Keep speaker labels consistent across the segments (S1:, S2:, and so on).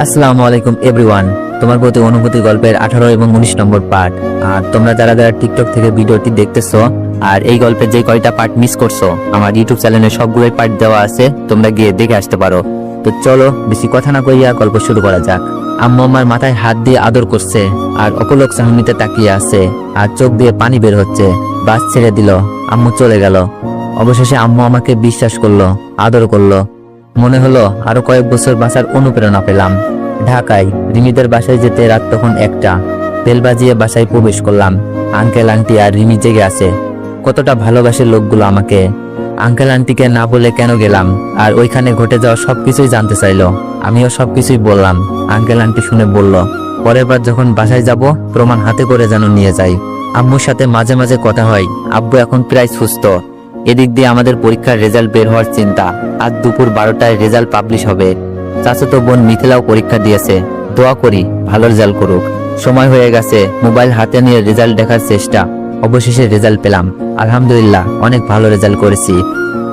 S1: আসসালামু আলাইকুম এভরিওয়ান। তোমার প্রতি অনুভূতি গল্পের 18 এবং 19 নম্বর পার্ট। আর তোমরা যারা যারা টিকটক থেকে ভিডিওটি দেখতেছো আর এই গল্পের যে কয়টা পার্ট মিস করছো, আমার ইউটিউব চ্যানেলে সবগুলোই পার্ট দেওয়া আছে, তোমরা গিয়ে দেখে আসতে পারো। তো চলো বেশি কথা না কইয়া গল্প শুরু করা যাক। আম্মু আমার মাথায় হাত দিয়ে আদর করছে আর অপলক চাহনিতে তাকিয়ে আছে আর চোখ দিয়ে পানি বের হচ্ছে। বাস ছেড়ে দিল, আম্মু চলে গেল। অবশেষে আম্মু আমাকে বিশ্বাস করলো, আদর করলো। মনে হলো আরো কয়েক বছর বাঁচার অনুপ্রেরণা পেলাম। ঢাকায় রিমিদের বাসায় যেতে রাত তখন 1টা। বেল বাজিয়ে বাসায় প্রবেশ করলাম। আঙ্কেল আন্টি আর রিমি জেগে আছে। কতটা ভালোবাসে লোকগুলো আমাকে। আঙ্কেল আন্টিকে না বলে কেন গেলাম আর ওইখানে ঘটে যাওয়া সবকিছুই জানতে চাইলো। আমিও সবকিছুই বললাম। আঙ্কেল আন্টি শুনে বলল, পরের বার যখন বাসায় যাব প্রমাণ হাতে করে যেন নিয়ে যাই। আম্মুর সাথে মাঝে মাঝে কথা হয়। আব্বু এখন প্রায় সুস্থ। এদিক দিয়ে আমাদের পরীক্ষার রেজাল্ট বের হওয়ার চিন্তা। আজ দুপুর 12টায় রেজাল্ট পাবলিশ হবে। চাচাতো বোন মিথিলাও পরীক্ষা দিয়েছে। দোয়া করি ভালো রেজাল্ট করুক। সময় হয়ে গেছে, মোবাইল হাতে নিয়ে রেজাল্ট দেখার চেষ্টা। অবশেষে রেজাল্ট পেলাম। আলহামদুলিল্লাহ, অনেক ভালো রেজাল্ট করেছি।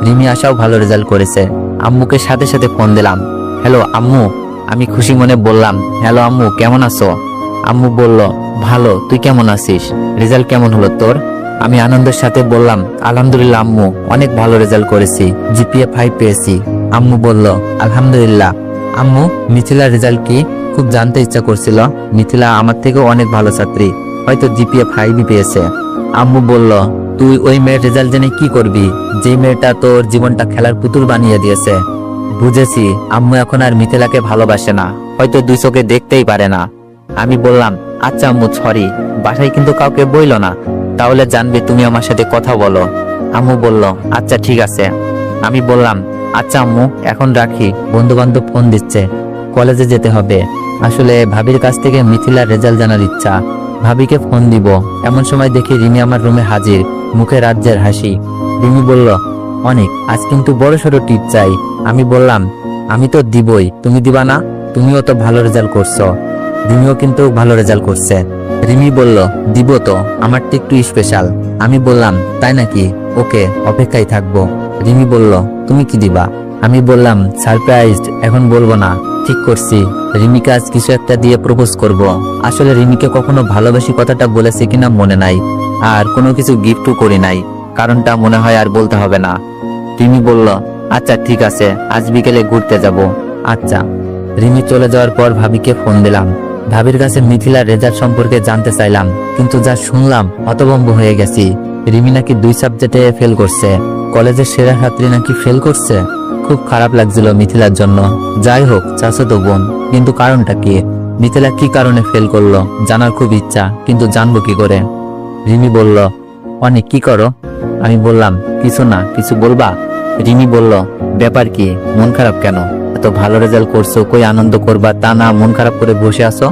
S1: রিমি আশাও ভালো রেজাল্ট করেছে। আম্মুকে সাথে সাথে ফোন দিলাম। হ্যালো আম্মু। আমি খুশি মনে বললাম, হ্যালো আম্মু, কেমন আছো? আম্মু বলল, ভালো, তুই কেমন আছিস? রেজাল্ট কেমন হলো তোর? আমি আনন্দের সাথে বললাম, আলহামদুলিল্লাহ আম্মু, অনেক ভালো রেজাল্ট করেছি, জিপিএ 5 পেয়েছি। আম্মু বলল, আলহামদুলিল্লাহ। আম্মু, মিথিলার রেজাল্ট কি? খুব জানতে ইচ্ছা করছিল। মিথিলা আমার থেকেও অনেক ভালো ছাত্রী, হয়তো জিপিএ 5 পেয়েছে। আম্মু বলল, তুই ওই মেয়ের রেজাল্ট জেনে কি করবি, যে মেয়েটা তোর জীবনটা খেলার পুতুল বানিয়ে দিয়েছে। বুঝেছি, আম্মু এখন আর মিথিলাকে ভালোবাসে না, হয়তো দুই চোখে দেখতেই পারে না। আমি বললাম, আচ্ছা আম্মু, সরি, বাসায় কিন্তু কাউকে বইলো না, তাহলে জানবে তুমি আমার সাথে কথা বলো। আম্মু বলল, আচ্ছা ঠিক আছে। আমি বললাম, আচ্ছা আম্মু, এখন রাখি, বন্ধু বান্ধব ফোন দিচ্ছে, কলেজে যেতে হবে। আসলে ভাবির কাছ থেকে মিথিলার রেজাল্ট জানার ইচ্ছা। ভাবিকে ফোন দিব। এমন সময় দেখি রিমি আমার রুমে হাজির, মুখে রাজ্যের হাসি। রিমি বলল, অনেক, আজ কিন্তু বড় সড়ো টিপ চাই। আমি বললাম, আমি তো দিবই, তুমি দিবা না? তুমিও তো ভালো রেজাল্ট করছো। রিমিও কিন্তু ভালো রেজাল্ট করছে। রিমি বলল, দিব তো, আমারটা একটু স্পেশাল। আমি বললাম, তাই নাকি? ওকে, অপেক্ষায় থাকবো। রিমি বলল, তুমি কি দিবা? আমি বললাম, সারপ্রাইজড, এখন বলবো না, ঠিক করছি। রিমিকে আজ কিছু একটা দিয়ে প্রপোজ করব। আসলে রিমিকে কখনো ভালোবাসি কথাটা বলেছি কিনা মনে নাই, আর কোনো কিছু গিফটও করি নাই, কারণটা মনে হয় আর বলতে হবে না। রিমি বলল, আচ্ছা ঠিক আছে, আজ বিকেলে ঘুরতে যাব। আচ্ছা। রিমি চলে যাওয়ার পর ভাবিকে ফোন দিলাম। ভাবির কাছে মিথিলার রেজাল্ট সম্পর্কে জানতে চাইলাম, কিন্তু যা শুনলাম হতভম্ব হয়ে গেছি। রিমি নাকি 2 সাবজেক্টে ফেল করছে। কলেজের সেরা ছাত্রী নাকি ফেল করছে। খুব খারাপ লাগছিল মিথিলার জন্য। যাই হোক, চাচাতো বোন, কিন্তু কারণটা কি? মিথিলা কি কারণে ফেল করলো জানার খুব ইচ্ছা, কিন্তু জানবো কি করে? রিমি বলল, অনেক কি করো? আমি বললাম, কিছু না, কিছু বলবা? রিমি বলল, ব্যাপার কি, মন খারাপ কেন? এত ভালো রেজাল্ট করছো, কই আনন্দ করবা, তা না মন খারাপ করে বসে আছো?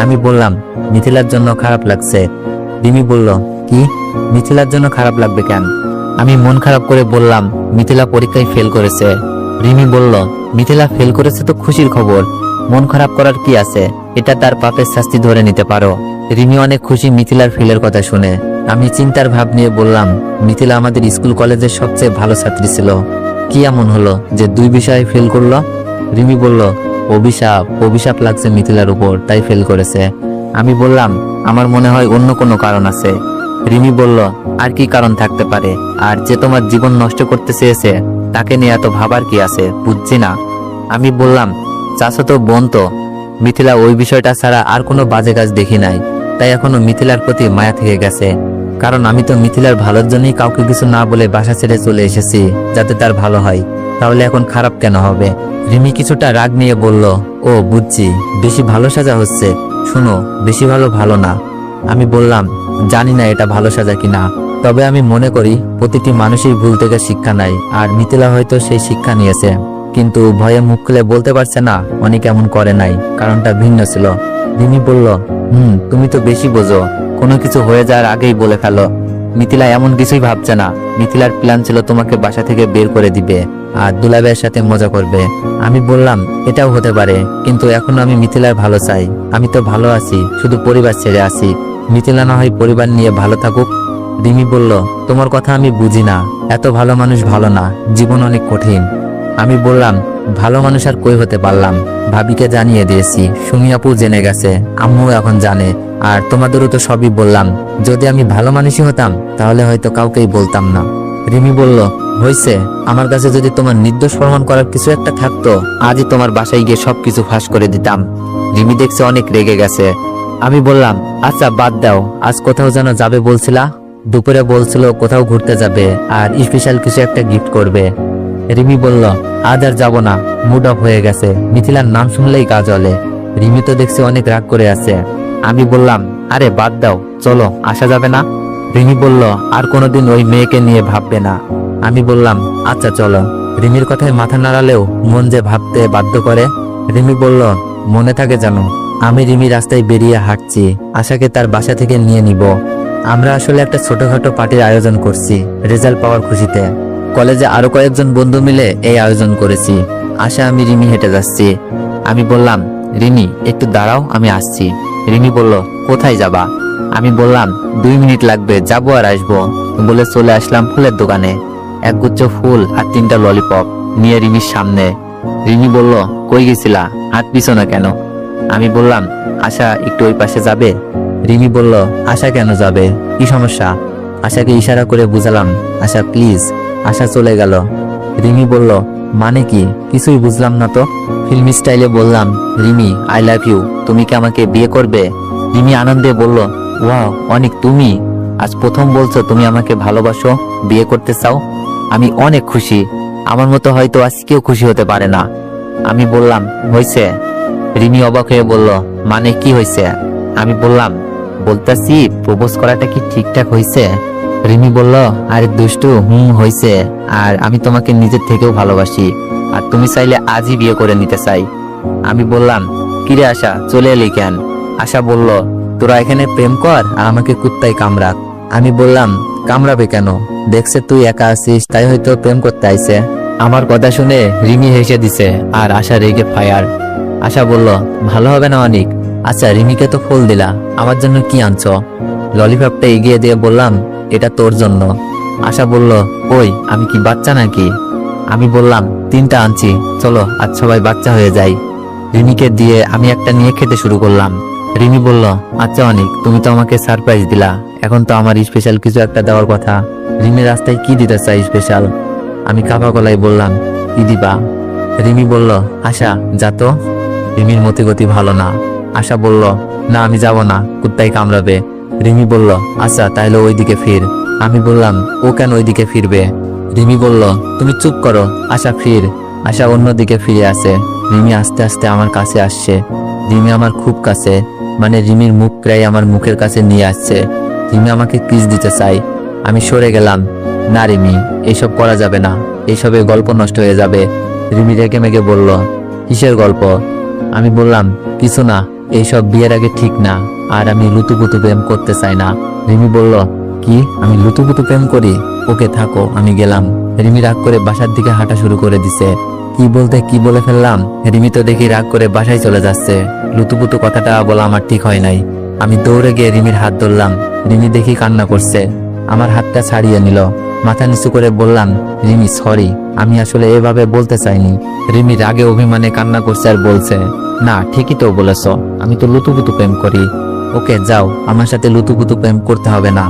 S1: আমি বললাম, মিথিলার জন্য খারাপ লাগছে। রিমি বলল, কি, মিথিলার জন্য খারাপ লাগবে কেন? আমি মন খারাপ করে বললাম, মিথিলা পরীক্ষায় ফেল করেছে। রিমি বলল, মিথিলা ফেল করেছে তো খুশির খবর, মন খারাপ করার কি আছে? এটা তার পাপের শাস্তি ধরে নিতে পারো। রিমি অনেক খুশি মিথিলার ফেলের কথা শুনে। আমি চিন্তার ভাব নিয়ে বললাম, মিথিলা আমাদের স্কুল কলেজের সবচেয়ে ভালো ছাত্রী ছিল, কি এমন হলো যে 2 বিষয়ে ফেল করলো? রিমি বলল, অভিশাপ লাগছে মিথিলার উপর, তাই ফেল করেছে। আমি বললাম, আমার মনে হয় অন্য কোনো কারণ আছে। রিমি বলল, আর কি কারণ থাকতে পারে? আর যে তোমার জীবন নষ্ট করতে চেয়েছে তাকে নিয়ে এত ভাবার কি আছে, বুঝছি না। আমি বললাম, চাচাতো বোন তো, মিথিলা ওই বিষয়টা ছাড়া আর কোনো বাজে কাজ দেখি নাই, তাই এখনো মিথিলার প্রতি মায়া থেকে গেছে। কারণ আমি তো মিথিলার ভালোর জন্যই কাউকে কিছু না বলে বাসা ছেড়ে চলে এসেছি, যাতে তার ভালো হয়। তাহলে এখন খারাপ কেন হবে? রিমি কিছুটা রাগ নিয়ে বলল, ও বুঝছি, বেশি ভালো সাজা হচ্ছে। শুনো, বেশি ভালো না। আমি বললাম, জানি না এটা ভালো সাজা কিনা, তবে আমি মনে করি প্রতিটি মানুষই ভুল থেকে শিক্ষা নেয়, আর মিথিলা হয়তো সেই শিক্ষা নিয়েছে, কিন্তু ভয়ে মুখ খুলে বলতে পারছে না। অনেক এমন করে নাই, কারণটা ভিন্ন ছিল। রিমি বলল, তুমি তো বেশি বোঝো, কোনো কিছু হয়ে যাওয়ার আগেই বলে ফেলো। মিথিলা এমন কিছুই ভাবছে না। মিথিলার প্ল্যান ছিল তোমাকে বাসা থেকে বের করে দিবে আর দুলাভাইয়ের সাথে মজা করবে। আমি বললাম, এটাও হতে পারে, কিন্তু এখন আমি মিথিলার ভালো চাই। আমি তো ভালো আছি, শুধু পরিবার ছেড়ে আছি। মিথিলা না হয় পরিবার নিয়ে ভালো থাকুক। রিমি বলল, তোমার কথা আমি বুঝি না, এত ভালো মানুষ ভালো না, জীবন অনেক কঠিন। আমি বললাম, ভালো মানুষ আর কই হতে পারলাম, ভাবিকে জানিয়ে দিয়েছি, সুমি আপু জেনে গেছে, আম্মু এখন জানে, আর তোমাদেরও তো সবই বললাম। যদি আমি ভালো মানুষই হতাম তাহলে হয়তো কাউকেই বলতাম না। রিমি বলল, হয়েছে, আমার কাছে যদি তোমার নির্দোষ প্রমাণ করার কিছু একটা থাকতো আজই তোমার বাসায় গিয়ে সবকিছু ফাঁস করে দিতাম। রিমি দেখছে অনেক রেগে গেছে। আমি বললাম, আচ্ছা বাদ দাও, আজ কোথাও যেন যাবে বলছিলা, দুপুরে বলছিল কোথাও ঘুরতে যাবে আর স্পেশাল কিছু একটা গিফট করবে। রিমি বলল, আজ আর যাবো না, মুড অফ হয়ে গেছে, মিথিলার নাম শুনলেই গা জ্বলে। রিমি তো দেখছে অনেক রাগ করে আছে। আমি বললাম, আরে বাদ দাও, চলো, আসা যাবে না? রিমি বলল, আর কোনোদিন ওই মেয়েকে নিয়ে ভাববে না। আমি বললাম, আচ্ছা চলো। রিমির কথায় মাথা নাড়ালেও মন যে ভাবতে বাধ্য করে। রিমি বলল, মনে থাকে জানো, আমি রিমি রাস্তায় বেরিয়ে হাঁটছি, আশাকে তার বাসা থেকে নিয়ে নিব। আমরা আসলে একটা ছোটখাটো পার্টির আয়োজন করছি রেজাল্ট পাওয়ার খুশিতে। কলেজে আরো কয়েকজন বন্ধু মিলে এই আয়োজন করেছি। আশা, আমি, রিমি হেঁটে যাচ্ছি। আমি বললাম, রিমি একটু দাঁড়াও, আমি আসছি। রিমি বলল, কোথায় যাবা? আমি বললাম, 2 মিনিট লাগবে, যাবো আর আসবো বলে চলে আসলাম ফুলের দোকানে। একগুচ্ছ ফুল আর 3টা ললিপপ নিয়ে রিমির সামনে। রিমি বলল, কই গেছিলা, হাত পিছনে কেন? আমি বললাম, আশা একটু ওই পাশে যাবে। রিমি বলল, আশা কেন যাবে, কি সমস্যা? আশাকে ইশারা করে বুঝালাম, আশা প্লিজ। আশা চলে গেল। রিমি বলল, মানে কি, কিছুই বুঝলাম না তো। ফিল্মি স্টাইলে বললাম, রিমি আই লাভ ইউ, তুমি কি আমাকে বিয়ে করবে? রিমি আনন্দে বলল, ওয়াও অনেক, তুমি আজ প্রথম বলছো তুমি আমাকে ভালোবাসো, বিয়ে করতে চাও। আমি অনেক খুশি, আমার মতো হয়তো আজ কেউ খুশি হতে পারে না। আমি বললাম, হয়েছে? রিমি অবাক হয়ে বলল, মানে কি হয়েছে? আমি বললাম, বলতাছি প্রপোজ করাটা কি ঠিকঠাক হয়েছে? রিমি বলল, আরে দুষ্টু, হয়েছে, আর আমি তোমাকে নিজের থেকেও ভালোবাসি, আর তুমি চাইলে আজই বিয়ে করে নিতে চাই। আমি বললাম, কিরে আশা, চলে এলি কেন? আশা বলল, তোরা এখানে প্রেম কর আর আমাকে কুত্তায় কামড়াক। আমি বললাম, কামড়াবে কেন, দেখছে তুই একা আছিস তাই হয়তো প্রেম করতে আইছে। আমার কথা শুনে রিমি হেসে দিছে আর আশা রেগে ফায়ার। আশা বলল, ভালো হবে না অনেক? আচ্ছা রিমিকে তো ফুল দিলা, আমার জন্য কি আনছো? ললিপপটা এগিয়ে দিয়ে বললাম, এটা তোর জন্য। আশা বলল, ওই আমি কি বাচ্চা নাকি? আমি বললাম, 3টা আনছি, চলো আজ সবাই বাচ্চা হয়ে যাই। রিমিকে দিয়ে আমি একটা নিয়ে খেতে শুরু করলাম। রিমি বলল, আচ্ছা অনেক, তুমি তো আমাকে সারপ্রাইজ দিলা, এখন তো আমার স্পেশাল কিছু একটা দেওয়ার কথা। রিমি রাস্তায় কি দিতে চাই স্পেশাল? আমি কাপা গলায় বললাম, কি দিবা? রিমি বলল, আশা যা তো। রিমির মতিগতি ভালো না। আশা বলল, না আমি যাব না, কুত্তাই কামড়াবে। রিমি বলল, আচ্ছা তাহলে ওইদিকে ফির। আমি বললাম, ও কেন ওইদিকে ফিরবে? রিমি বলল, তুমি চুপ করো, আশা ফির। আশা অন্যদিকে ফিরে আসে। রিমি আস্তে আস্তে আমার কাছে আসছে। রিমি আমার খুব কাছে, মানে রিমির মুখ প্রায় আমার মুখের কাছে নিয়ে আসছে। রিমি আমাকে কিস দিতে চাই। আমি সরে গেলাম। না রিমি, এইসব করা যাবে না, এইসবে গল্প নষ্ট হয়ে যাবে। রিমি রেগে মেগে বলল, কিসের গল্প? আমি বললাম, কিছু না, এইসব বিয়ের আগে ঠিক না, আর আমি লুতুপুতু প্রেম করতে চাই না। রিমি বলল, কি, আমি লুতুপুতু প্রেম করি? ওকে থাকো, আমি গেলাম। রিমি রাগ করে বাসার দিকে হাঁটা শুরু করে দিছে। কি বলতে কি বলে ফেললাম। রিমি তো দেখি রাগ করে বাসায় চলে যাচ্ছে। লুতুপুতু কথাটা বলা আমার ঠিক হয় নাই। আমি দৌড়ে গিয়ে রিমির হাত ধরলাম। রিমি দেখি কান্না করছে। আমার হাতটা ছাড়িয়ে নিল। মাথা নিচু করে বললাম, রিমি সরি, আমি আসলে এভাবে বলতে চাইনি। রিমি রাগে অভিমানে কান্না করছে আর বলছে, না ঠিকই তো বলেছ, আমি তো লুতুপুতু প্রেম করি। ওকে যাও, আমার সাথে লুতুপুতু প্রেম করতে হবে না।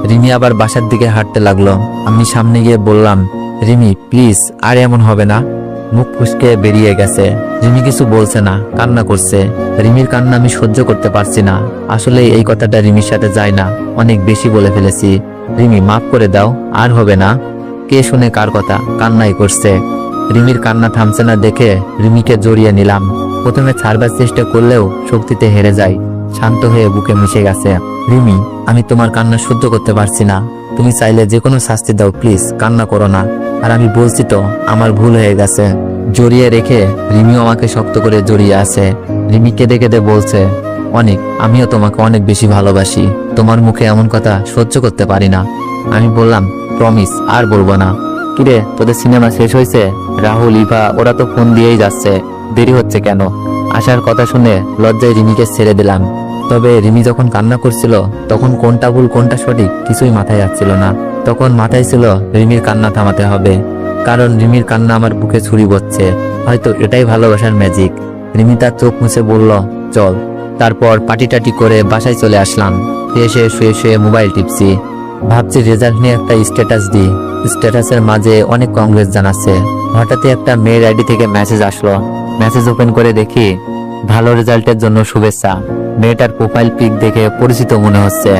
S1: রিমি আবার বাসার দিকে হাঁটতে লাগলো। আমি সামনে গিয়ে বললাম, রিমি প্লিজ, আর এমন হবে না। মুখ ফুসকে বেরিয়ে গেছে। রিমি কিছু বলছে না, কান্না করছে। রিমির কান্না আমি সহ্য করতে পারছি না। আসলে এই কথাটা রিমির সাথে যায় না, অনেক বেশি বলে ফেলেছি। রিমি মাফ করে দাও, আর হবে না। কে শুনে কার কথা, কান্নাই করছে। রিমির কান্না থামছে না দেখে রিমিকে জড়িয়ে নিলাম। প্রথমে ছাড়বার চেষ্টা করলেও শক্তিতে হেরে যাই। শান্ত হয়ে বুকে মিশে গেছে। রিমি, আমি তোমার কান্না সহ্য করতে পারছি না। তুমি চাইলে যে কোনো শাস্তি দাও, প্লিজ কান্না করো না। আর আমি বলছি তো, আমার ভুল হয়ে গেছে। জড়িয়ে রেখে রিমিও আমাকে শক্ত করে জড়িয়ে আছে। রিমি কেঁদে কেঁদে বলছে, অনেক, আমিও তোমাকে অনেক বেশি ভালোবাসি। তোমার মুখে এমন কথা সহ্য করতে পারি না। আমি বললাম, প্রমিস, আর বলবো না। কিরে, তোদের সিনেমা শেষ হয়েছে? রাহুল, ইভা ওরা তো ফোন দিয়েই যাচ্ছে, দেরি হচ্ছে কেন? আসার কথা শুনে লজ্জায় রিমিকে ছেড়ে দিলাম। তবে রিমি যখন কান্না করছিল তখন কোনটা ভুল কোনটা সঠিক কিছুই মাথায় আসছিল না। তখন মাথায় ছিল রিমির কান্না থামাতে হবে। কারণ রিমির কান্না আমার বুকে ছুরি বসছে। হয়তো এটাই ভালোবাসার ম্যাজিক। রিমি তার চোখ মুছে বলল, চল। তারপর পাটি টাটি করে বাসায় চলে আসলাম। এসে শুয়ে শুয়ে মোবাইল টিপছি। ভাবছি রেজাল্ট নিয়ে একটা স্ট্যাটাস দিই। স্ট্যাটাসের মাঝে অনেক কংগ্রেস জানাচ্ছে। হঠাৎই একটা মেয়ের আইডি থেকে মেসেজ আসলো। মেসেজ ওপেন করে দেখি, ভালো রেজাল্টের জন্য শুভেচ্ছা। মেয়েটার প্রোফাইল পিক দেখে পরিচিত মনে হচ্ছে।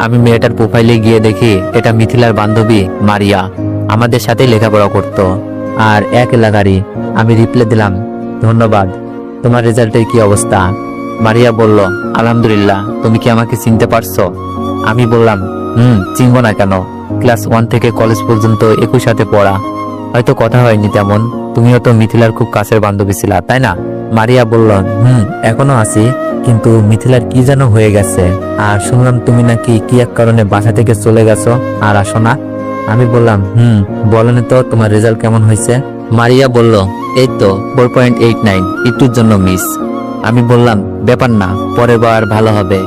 S1: আমি মেয়েটার প্রোফাইলে গিয়ে দেখি এটা মিথিলার বান্ধবী মারিয়া, আমাদের সাথেই লেখাপড়া করত আর এক এলাকারই। আমি রিপ্লাই দিলাম, ধন্যবাদ। তোমার রেজাল্টের কি অবস্থা? মারিয়া বলল, আলহামদুলিল্লাহ। তুমি কি আমাকে চিনতে পারছো? আমি বললাম, চিনব না কেন, ক্লাস 1 থেকে কলেজ পর্যন্ত একই সাথে পড়া। হয়তো কথা হয়নি তেমন। তুমিও তো মিথিলার খুব কাছের বান্ধবী ছিলা, তাই না? মারিয়া বলল, এখনো আছি, কিন্তু মিথিলার কি যেন হয়ে গেছে। আর শুনলাম তুমি নাকি কি এক কারণে বাসা থেকে চলে গেছো, আর আসো না। আমি বললাম, বলেনি তো তোমার রেজাল্ট কেমন হয়েছে? মারিয়া বলল, এই তো 4.89, একটুর জন্য মিস। আমি বললাম, ব্যাপার না, পরের বার ভালো হবে।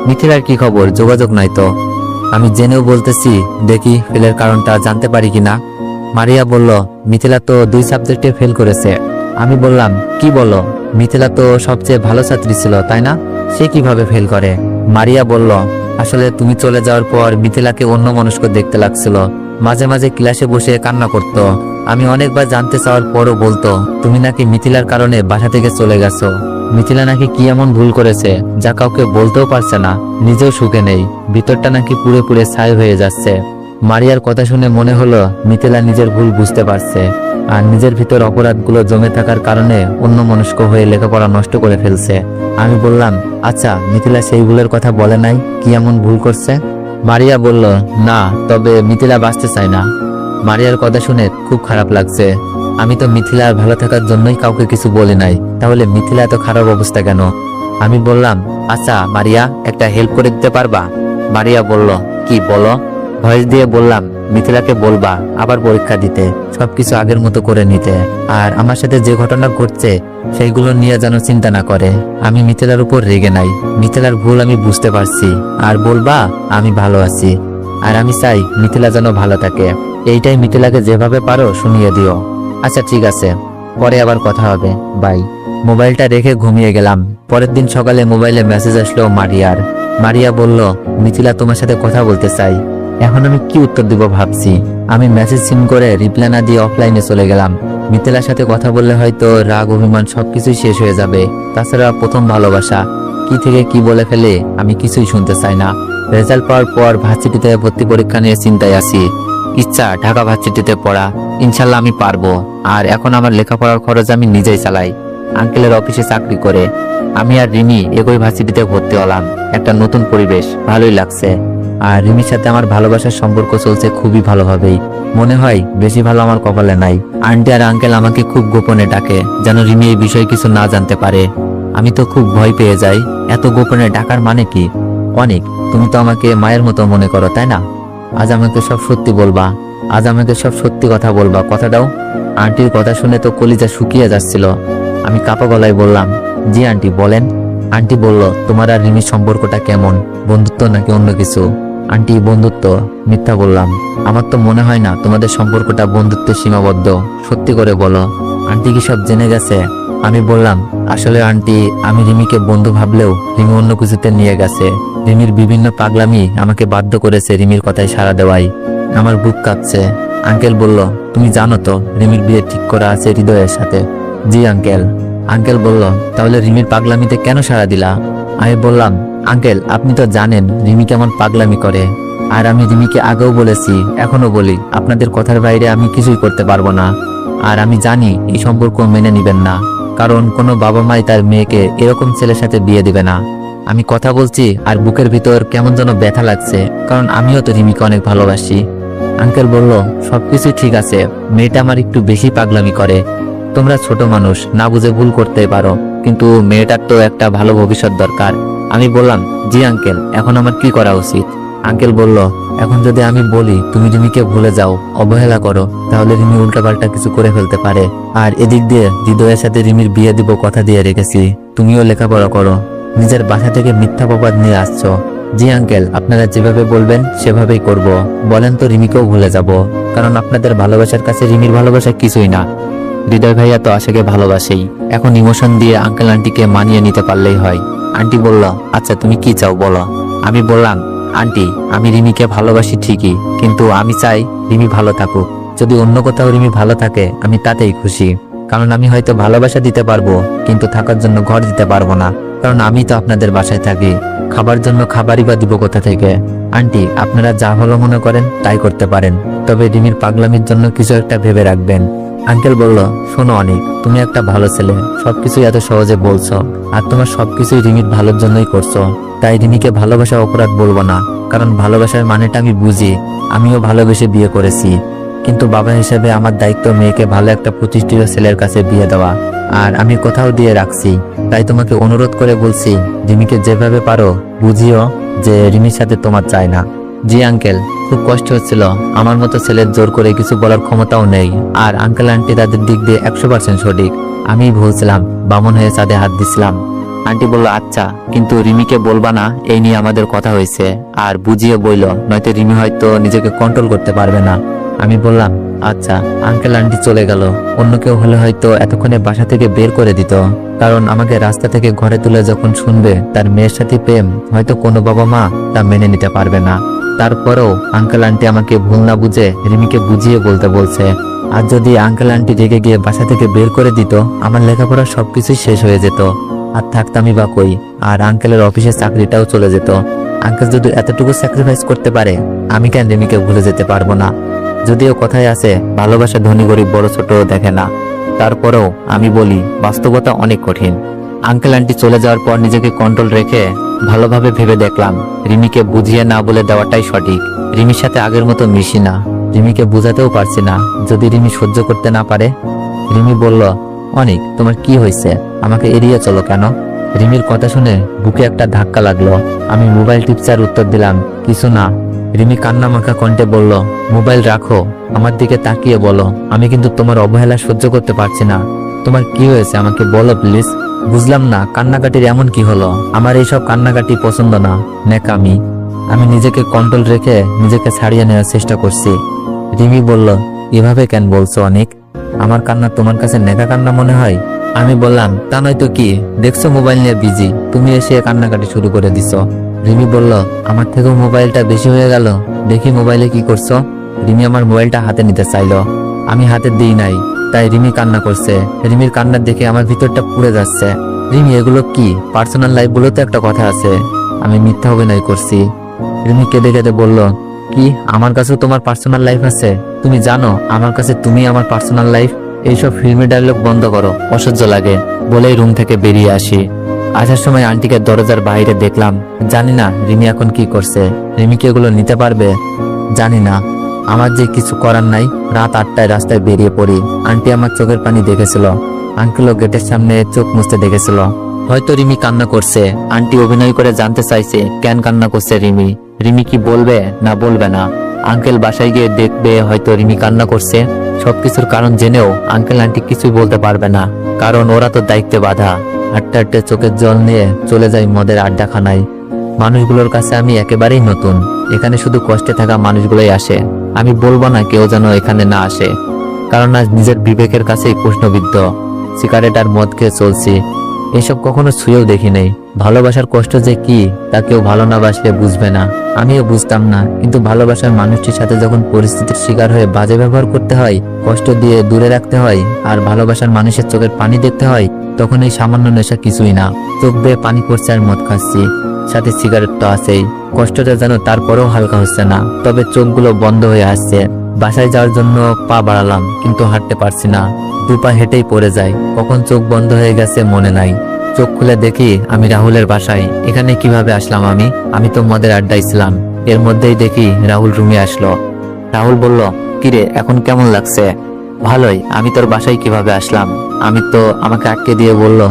S1: মিথিলার কি খবর, যোগাযোগ নাই তো? আমি জেনেও বলতেছি, দেখি ফেলের কারণটা জানতে পারি কিনা। মারিয়া বলল, মিথিলা তো 2 সাবজেক্টে ফেল করেছে। আমি বললাম, কি বলো? মিথিলা তো সবচেয়ে ভালো ছাত্রী ছিল, তাই না? সে কিভাবে ফেল করে? মারিয়া বলল, আসলে তুমি চলে যাওয়ার পর মিথিলাকে অন্যমনস্ক দেখতে লাগছিল। মাঝে মাঝে ক্লাসে বসে কান্না করত। আমি অনেকবার জানতে চাওয়ার পরও বলতো, তুমি নাকি মিথিলার কারণে বাসা থেকে চলে গেছো। মিথিলা নাকি কি এমন ভুল করেছে যা কাউকে বলতেও পারছে না, নিজেও সুখে নেই, ভিতরটা নাকি পুড়ে পুড়ে ছাই হয়ে যাচ্ছে। মারিয়ার কথা শুনে মনে হলো মিথিলা নিজের ভুল বুঝতে পারছে আর নিজের ভিতর অপরাধগুলো জমে থাকার কারণে অন্যমনস্ক হয়ে লেখাপড়া নষ্ট করে ফেলছে। আমি বললাম, আচ্ছা মিথিলা সেই ভুলের কথা বলে নাই, কি এমন ভুল করছে? মারিয়া বলল, না, তবে মিথিলা বাঁচতে চায় না। মারিয়ার কথা শুনে খুব খারাপ লাগছে। আমি তো মিথিলার ভালো থাকার জন্যই কাউকে কিছু বলি নাই, তাহলে মিথিলা এত খারাপ অবস্থা কেন? আমি বললাম, আচ্ছা মারিয়া, একটা হেল্প করে দিতে পারবা? মারিয়া বলল, কি বলো? ভয়েস দিয়ে বললাম, মিথিলাকে বলবা আবার পরীক্ষা দিতে, সবকিছু আগের মতো করে নিতে, আর আমার সাথে যে ঘটনা ঘটছে সেইগুলো নিয়ে যেন চিন্তা না করে। আমি মিথিলার উপর রেগে নাই, মিথিলার ভুল আমি বুঝতে পারছি। আর বলবা আমি ভালো আছি, আর আমি চাই মিথিলা যেন ভালো থাকে। এইটাই মিথিলাকে যেভাবে পারো শুনিয়ে দিও। আচ্ছা ঠিক আছে, পরে আবার কথা হবে, বাই। মোবাইলটা রেখে ঘুমিয়ে গেলাম। পরের দিন সকালে মোবাইলে মেসেজ আসলো মারিয়ার। মারিয়া বলল, মিথিলা তোমার সাথে কথা বলতে চাই। এখন আমি কি উত্তর দিব ভাবছি। আমি মেসেজ সিন করে রিপ্লাই না দিয়ে অফলাইনে চলে গেলাম। মিথিলার সাথে কথা বললে হয়তো রাগ অভিমান সবকিছুই শেষ হয়ে যাবে। তাছাড়া প্রথম ভালোবাসা, কি থেকে কি বলে ফেলে আমি কিছুই শুনতে চাই না। রেজাল্ট পাওয়ার পর ভার্সিটিতে ভর্তি পরীক্ষা নিয়ে চিন্তায় আছি। ইচ্ছা ঢাকা ভার্সিটিতে পড়া, ইনশাল্লাহ আমি পারবো। আর এখন আমার লেখাপড়ার খরচ আমি নিজেই চালাই, আঙ্কেলের অফিসে চাকরি করে। আমি আর রিমি একই ভার্সিটিতে ভর্তি হলাম। একটা নতুন পরিবেশ, ভালোই লাগছে। আর রিমির সাথে আমার ভালোবাসার সম্পর্ক চলছে খুবই ভালোভাবেই। মনে হয় বেশি ভালো আমার কপালে নাই। আন্টি আর আঙ্কেল আমাকে খুব গোপনে ডাকে, যেন রিমি এই বিষয়ে কিছু না জানতে পারে। আমি তো খুব ভয় পেয়ে যাই। এত গোপনে ডাকার মানে কি? অনেক, তুমি তো আমাকে মায়ের মতো মনে করো, তাই না? আজ আমাকে সব সত্যি বলবা, আজ আমাকে সব সত্যি কথা বলবা, কথা দাও। আন্টির কথা শুনে তো কলিজা শুকিয়ে যাচ্ছিল। আমি কাপা গলায় বললাম, জি আন্টি বলেন। আন্টি বলল, তোমার আর রিমির সম্পর্কটা কেমন, বন্ধুত্ব নাকি অন্য কিছু? আন্টি, বন্ধুত্ব। মিথ্যা বললাম, আমার তো মনে হয় না তোমাদের সম্পর্কটা বন্ধুত্বে সীমাবদ্ধ, সত্যি করে বলো। আন্টি কি সব জেনে গেছে? আমি বললাম, আসলে আন্টি, আমি রিমিকে বন্ধু ভাবলেও রিমি অন্য কিছুতে নিয়ে গেছে। রিমির বিভিন্ন পাগলামি আমাকে বাধ্য করেছে রিমির কথায় সাড়া দেওয়াই। আমার বুক কাঁপছে। আঙ্কেল বলল, তুমি জানো তো রিমির বিয়ে ঠিক করা আছে হৃদয়ের সাথে? জি আঙ্কেল। আঙ্কেল বলল, তাহলে রিমির পাগলামিতে কেন সাড়া দিলা? আমি বললাম, আঙ্কেল আপনি তো জানেন রিমি কেমন পাগলামি করে। আর আমি রিমিকে আগেও বলেছি, এখনো বলি, আপনাদের কথার বাইরে আমি কিছুই করতে পারবো না। আর আমি জানি এই সম্পর্ক মেনে নিবেন না, কারণ কোনো বাবা মাই তার মেয়েকে এরকম ছেলের সাথে বিয়ে দিবে না। আমি কথা বলছি আর বুকের ভিতর কেমন যেন ব্যথা লাগছে, কারণ আমিও তো রিমিকে অনেক ভালোবাসি। আঙ্কেল বলল, সবকিছু ঠিক আছে, মেয়েটা আমার একটু বেশি পাগলামি করে। তোমরা ছোট মানুষ, না বুঝে ভুল করতে পারো, কিন্তু মেয়েটার তো একটা ভালো ভবিষ্যৎ দরকার। আমি বললাম, জি আঙ্কেল, এখন আমার কি করা উচিত? আঙ্কেল বলল, এখন যদি আমি বলি তুমি রিমিকে ভুলে যাও, অবহেলা করো, তাহলে রিমি উল্টাপাল্টা কিছু করে ফেলতে পারে। আর এদিক দিয়ে হৃদয়ের সাথে রিমির বিয়ে দিব কথা দিয়ে রেখেছি। তুমিও লেখাপড়া করো, নিজের বাসা থেকে মিথ্যা প্রবাদ নিয়ে আসছো। জি আঙ্কেল, আপনারা যেভাবে বলবেন সেভাবেই করব। বলেন তো রিমিকেও ভুলে যাব। কারণ আপনাদের ভালোবাসার কাছে রিমির ভালোবাসা কিছুই না। হৃদয় ভাইয়া তো আশাকে ভালোবাসেই, এখন ইমোশন দিয়ে আঙ্কেল আন্টিকে মানিয়ে নিতে পারলেই হয়। আন্টি বলল, আচ্ছা তুমি কি চাও বলো। আমি বললাম, আন্টি আমি রিমিকে ভালোবাসি ঠিকই, কিন্তু আমি চাই রিমি ভালো থাকুক। যদি অন্য কোথাও রিমি ভালো থাকে আমি তাতেই খুশি। কারণ আমি হয়তো ভালোবাসা দিতে পারবো, কিন্তু থাকার জন্য ঘর দিতে পারবো না, কারণ আমি তো আপনাদের বাসায় থাকি। খাবার জন্য খাবারই বা দিব কোথা থেকে। আন্টি আপনারা যা ভালো মনে করেন তাই করতে পারেন, তবে রিমির পাগলামির জন্য কিছু একটা ভেবে রাখবেন। আঙ্কেল বলল, শোনো অনেক, তুমি একটা ভালো ছেলে, সবকিছুই এত সহজে বলছো, আর তোমার সবকিছুই রিমির ভালোর জন্যই করছো। তাই রিমিকে ভালোবাসা অপরাধ বলবো না, কারণ ভালোবাসার মানেটা আমি বুঝি। আমিও ভালোবেসে বিয়ে করেছি, কিন্তু বাবা হিসেবে আমার দায়িত্ব মেয়েকে ভালো একটা প্রতিষ্ঠিত ছেলের কাছে বিয়ে দেওয়া, আর আমি কোথাও দিয়ে রাখছি। তাই তোমাকে অনুরোধ করে বলছি, রিমিকে যেভাবে পারো বুঝিও যে রিমির সাথে তোমার চাই না। জি আঙ্কেল, খুব কষ্ট হচ্ছিল, আমার মতো ছেলের জোর করে কিছু বলার ক্ষমতাও নেই। আর আঙ্কেল আন্টি তাদের দিক দিয়ে 100% সঠিক, আমি ভুলছিলাম, বামন হয়ে চাঁদে হাত দিছিলাম। আন্টি বলল, আচ্ছা কিন্তু রিমিকে বলবা না, এই নিয়ে আমাদের কথা হয়েছে, আর বুঝিয়ে বইল, নয়তো রিমি হয়তো নিজেকে কন্ট্রোল করতে পারবে না। আমি বললাম, আচ্ছা। আঙ্কেল আন্টি চলে গেল। অন্য কেউ হলে হয়তো এতক্ষণে বাসা থেকে বের করে দিত, কারণ আমাকে রাস্তা থেকে ঘরে তুলে যখন শুনবে তার মেয়ের সাথে প্রেম, হয়তো কোনো বাবা মা তা মেনে নিতে পারবে না। তারপরেও আঙ্কেল আন্টি আমাকে ভুল না বুঝে রিমিকে বুঝিয়ে বলতে বলছে। আর যদি আঙ্কেল আন্টি রেগে গিয়ে বাসা থেকে বের করে দিত, আমার লেখাপড়া সবকিছুই শেষ হয়ে যেত, আর থাকতামই বা কই, আর আঙ্কেলের অফিসের চাকরিটাও চলে যেত। আঙ্কেল যদি এতটুকু স্যাক্রিফাইস করতে পারে, আমি কেন রিমিকে ভুলে যেতে পারবো না। যদিও কথায় আছে, ভালোবাসা ধনী গরিব বড় ছোট দেখে না, তারপরেও আমি বলি বাস্তবতা অনেক কঠিন। আঙ্কেল আন্টি চলে যাওয়ার পর নিজেকে কন্ট্রোল রেখে ভালোভাবে ভেবে দেখলাম, রিমিকে বুঝিয়ে না বলে দেওয়াটাই সঠিক। রিমির সাথে আগের মতো মিশি না, রিমিকে বোঝাতেও পারছি না, যদি রিমি সহ্য করতে না পারে। রিমি বলল, অনেক তোমার কি হয়েছে, আমাকে এড়িয়ে চলো কেন? রিমির কথা শুনে বুকে একটা ধাক্কা লাগলো। আমি মোবাইল টিপসার উত্তর দিলাম, কিছু না। রিমি কান্না মাখা কণ্ঠে বলল, মোবাইল রাখো, আমার দিকে তাকিয়ে বলো, আমি কিন্তু তোমার অবহেলা সহ্য করতে পারছি না। তোমার কি হয়েছে আমাকে বলো প্লিজ। বুঝলাম না কান্নাকাটির এমন কি হলো, আমার এইসব কান্নাকাটি পছন্দ না, নেকামি। আমি নিজেকে কন্ট্রোল রেখে নিজেকে ছাড়িয়ে নেওয়ার চেষ্টা করছি। রিমি বলল, এভাবে কেন বলছো অনেক, আমার কান্না তোমার কাছে নেকা কান্না মনে হয়? আমি বললাম, তা নয়তো কি, দেখছো মোবাইল নিয়ে বিজি, তুমি এসে কান্নাকাটি শুরু করে দিছো। রিমি বলল, আমার থেকেও মোবাইলটা বেশি হয়ে গেল, দেখি মোবাইলে কি করছো। রিমি আমার মোবাইলটা হাতে নিতে চাইলো, আমি হাতে দিই নাই, তাই রিমি কান্না করছে। রিমির কান্না দেখে আমার ভিতরটা পুড়ে যাচ্ছে। রিমি এগুলো কি, পার্সোনাল লাইফ বলে তো একটা কথা আছে। আমি মিথ্যা অভিনয় করছি। রিমি কেঁদে কেঁদে বলল, কি আমার কাছেও তোমার পার্সোনাল লাইফ আছে? তুমি জানো আমার কাছে তুমি আমার পার্সোনাল লাইফ? এইসব ফিল্মি ডায়লগ বন্ধ করো, অসহ্য লাগে। বলেই রুম থেকে বেরিয়ে আসি। আসার সময় আন্টিকে দরজার বাইরে দেখলাম। জানি না রিমি এখন কি করছে, রিমি কি এগুলো নিতে পারবে জানি না। আমার যে কিছু করার নাই, রাত 8টায় রাস্তায় বেরিয়ে পড়ি। আন্টি আমার চোখের পানি দেখেছিল, আঙ্কেলও গেটের সামনে চোখ মুছতে দেখেছিল। হয়তো রিমি কান্না করছে, আন্টি অভিনয় করে জানতে চাইছে কেন কান্না করছে রিমি। রিমি কি বলবে না বলবে না? আঙ্কেল বাসায় গিয়ে দেখবে হয়তো রিমি কান্না করছে। সবকিছুর কারণ জেনেও আঙ্কেল আন্টি কিছুই বলতে পারবে না, কারণ ওরা তো দায়িত্বে বাঁধা। হাঁটতে হাঁটতে চোখের জল নিয়ে চলে যাই মদের আড্ডাখানায়। মানুষগুলোর কাছে আমি একেবারেই নতুন, এখানে শুধু কষ্টে থাকা মানুষগুলোই আসে। আমি বলবো না কেউ যেন এখানে না আসে, কারণ আজ নিজের বিবেকের কাছেই প্রশ্নবিদ্ধ। সিগারেট আর মদ খেয়ে চলছি, এসব কখনো ছুঁয়েও দেখি নাই। ভালোবাসার কষ্ট যে কি তা কেউ ভালো না বাসলে বুঝবে না, আমিও বুঝতাম না। কিন্তু ভালোবাসার মানুষটির সাথে যখন পরিস্থিতির শিকার হয়ে বাজে ব্যবহার করতে হয়, কষ্ট দিয়ে দূরে রাখতে হয়, আর ভালোবাসার মানুষের চোখের পানি দেখতে হয়, তখন এই সামান্য নেশা কিছুই না। চোখ বেয়ে পানি পড়ছে আর মদ খাচ্ছি, সাথে সিগারেট তো আছেই। কষ্টটা যেন তারপরেও হালকা হচ্ছে না, তবে চোখগুলো বন্ধ হয়ে আসছে। বাসায় যাওয়ার জন্য পা বাড়ালাম, কিন্তু হাঁটতে পারছি না, দুপা হেঁটেই পড়ে যায়। কখন চোখ বন্ধ হয়ে গেছে মনে নাই। চোখ খুলে দেখি আমি রাহুলের বাসায়। এখানে কিভাবে আসলাম আমি তো মদের আড্ডায় ছিলাম। এর মধ্যেই দেখি রাহুল রুমে আসলো। রাহুল বলল, কিরে এখন কেমন লাগছে? ভালোই। আমি তোর বাসায় কিভাবে আসলাম? আমি তো আমাকে আটকে দিয়ে বলল,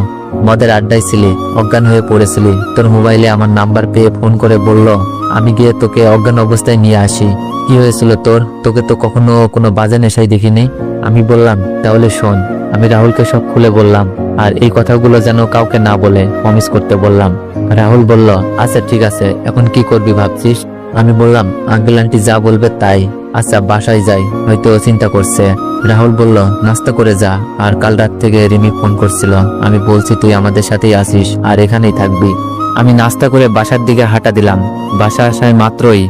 S1: মদের আড্ডায় ছিলি, অজ্ঞান হয়ে পড়েছিলি, তোর মোবাইলে আমার নাম্বার পেয়ে ফোন করে বলল আমি গিয়ে তোকে অজ্ঞান অবস্থায় নিয়ে আসি। কি হয়েছিল তোর? তোকে তো কখনো কোনো বাজে নেশাই দেখিনি। আমি বললাম, তাহলে শোন। আমি রাহুলকে সব খুলে বললাম, আর এই কথাগুলো যেন কাউকে না বলে প্রমিস করতে বললাম। রাহুল বলল, আচ্ছা ঠিক আছে, এখন কি করবি ভাবছিস? আমি বললাম, আঙ্কেল আন্টি যা বলবে তাই। আচ্ছা বাসায় যাই, হয়তো চিন্তা করছে। রাহুল বলল নাস্তা করে যা, আর কাল রাত থেকে রিমি ফোন করছিল, আমি বলছি তুই আমাদের সাথেই আসিস আর এখানেই থাকবি। আমি নাস্তা করে বাসার দিকে হাঁটা দিলাম। বাসা আসায় মাত্রই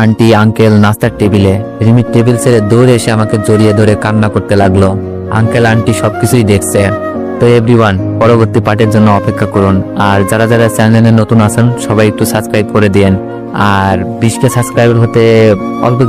S1: আন্টি আঙ্কেল নাস্তার টেবিলে। রিমির টেবিল ছেড়ে দৌড়ে এসে আমাকে জড়িয়ে ধরে কান্না করতে লাগলো। আঙ্কেল আন্টি সবকিছুই দেখছে। তো এভরিওয়ান, পরবর্তী পার্টের জন্য অপেক্ষা করুন। আর যারা যারা চ্যানেলে নতুন আছেন সবাই একটু সাবস্ক্রাইব করে দিয়েন। আর 20কে সাবস্ক্রাইবার হতে অল্প